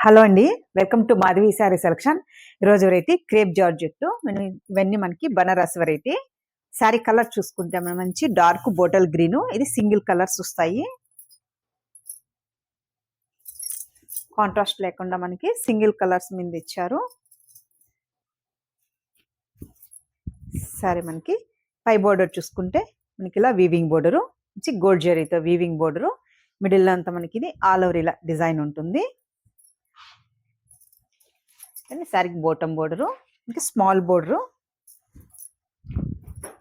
Hello అండి, welcome to Madhavi sari selection. ఈరోజు variety crepe georgette. ఇవన్నీ మనకి బనారస్ వెరైటీ. శారీ కలర్ చూసుకుంటే మంచి డార్క్ బోటల్ గ్రీన్, ఇది సింగిల్ కలర్స్ వస్తాయి. కాంట్రాస్ట్ లేకుండా మనకి సింగిల్ కలర్స్ మీద ఇచ్చారు. శారీ మనకి పై బోర్డర్ చూసుకుంటే మనకి ఇలా వీవింగ్ బోర్డరు, మంచి గోల్డ్ జరీతో వీవింగ్ బోర్డరు, మిడిల్ అంతా మనకి ఇది ఆల్ ఓవర్ ఇలా డిజైన్ ఉంటుంది. శారీకి బోటమ్ బోర్డరు, ఇంకా స్మాల్ బోర్డరు,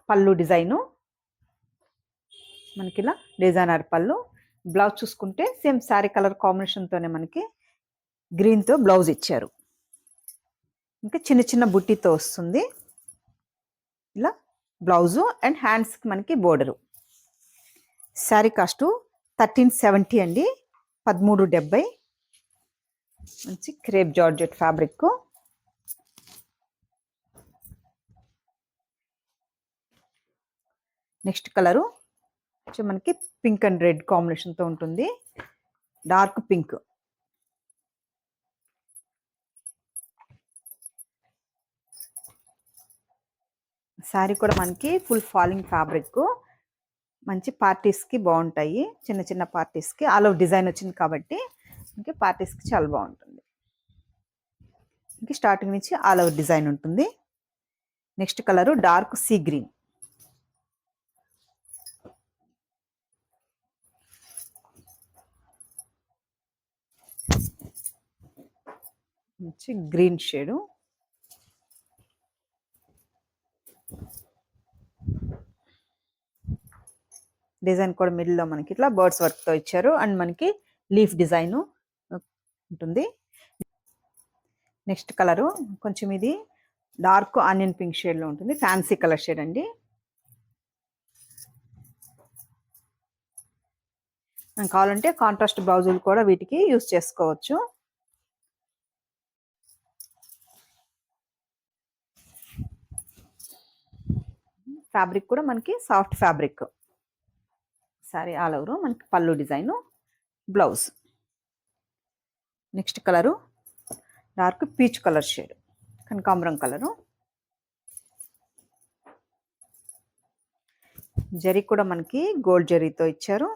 పళ్ళు డిజైను మనకి ఇలా డిజైనర్ పళ్ళు. బ్లౌజ్ చూసుకుంటే సేమ్ శారీ కలర్ కాంబినేషన్తోనే మనకి గ్రీన్తో బ్లౌజ్ ఇచ్చారు. ఇంకా చిన్న చిన్న బుట్టితో వస్తుంది ఇలా బ్లౌజు అండ్ హ్యాండ్స్కి మనకి బోర్డరు. శారీ కాస్టు 1370 అండి, 1370. మంచి crepe georgette fabric. Next colour మనకి పింక్ అండ్ రెడ్ కాంబినేషన్తో ఉంటుంది, డార్క్ పింక్. శారీ కూడా మనకి ఫుల్ ఫాలింగ్ ఫ్యాబ్రిక్, మంచి పార్టీస్కి బాగుంటాయి. చిన్న చిన్న పార్టీస్కి ఆల్ ఓవర్ డిజైన్ వచ్చింది కాబట్టి ఇంకా పార్టీస్కి చాలా బాగుంటుంది. ఇంకా స్టార్టింగ్ నుంచి ఆల్ ఓవర్ డిజైన్ ఉంటుంది. Next colour dark sea green. మంచి గ్రీన్ షేడు. డిజైన్ కూడా మిడిల్లో మనకి ఇట్లా బర్డ్స్ వర్క్తో ఇచ్చారు అండ్ మనకి లీఫ్ డిజైన్ ఉంటుంది. నెక్స్ట్ కలరు కొంచెం ఇది డార్క్ ఆనియన్ పింక్ షేడ్లో ఉంటుంది, ఫ్యాన్సీ కలర్ షేడ్ అండి. మనం కావాలంటే కాంట్రాస్ట్ బ్లౌజులు కూడా వీటికి యూస్ చేసుకోవచ్చు. ఫ్యాబ్రిక్ కూడా మనకి soft fabric. Sorry all over మనకి పళ్ళు design, blouse. Next colour dark peach colour shade, కనకాంబరం కలరు. జరీ కూడా మనకి గోల్డ్ జరీతో ఇచ్చారు.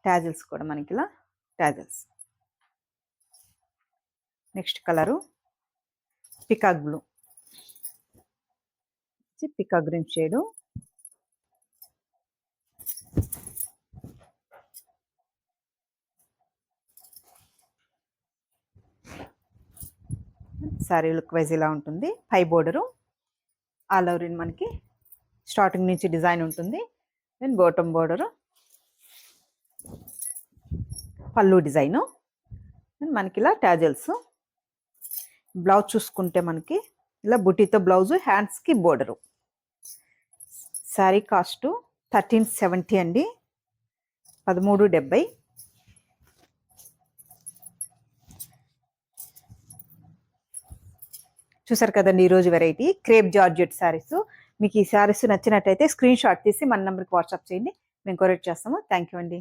టాజిల్స్ కూడా మనకి ఇలా tassels. Next colour peacock blue, peacock green shade. Sari look wise ఇలా ఉంటుంది. పై బోర్డరు ఆల్ ఓవర్ మనకి స్టార్టింగ్ నుంచి డిజైన్ ఉంటుంది. దెన్ బాటమ్ బోర్డరు, పళ్ళు డిజైను, మనకి ఇలా టాజల్స్. బ్లౌజ్ చూసుకుంటే మనకి ఇలా బుటీతో బ్లౌజు, హ్యాండ్స్కి బోర్డరు. శారీ కాస్టు 1370 అండి, 1370. చూసారు కదండి ఈరోజు వెరైటీ క్రేప్ జార్జెట్ శారీస్. మీకు ఈ శారీస్ నచ్చినట్టయితే స్క్రీన్ షాట్ తీసి మన నెంబర్కి వాట్సాప్ చేయండి, మేము కొరియర్ చేస్తాము. థ్యాంక్ యూ అండి.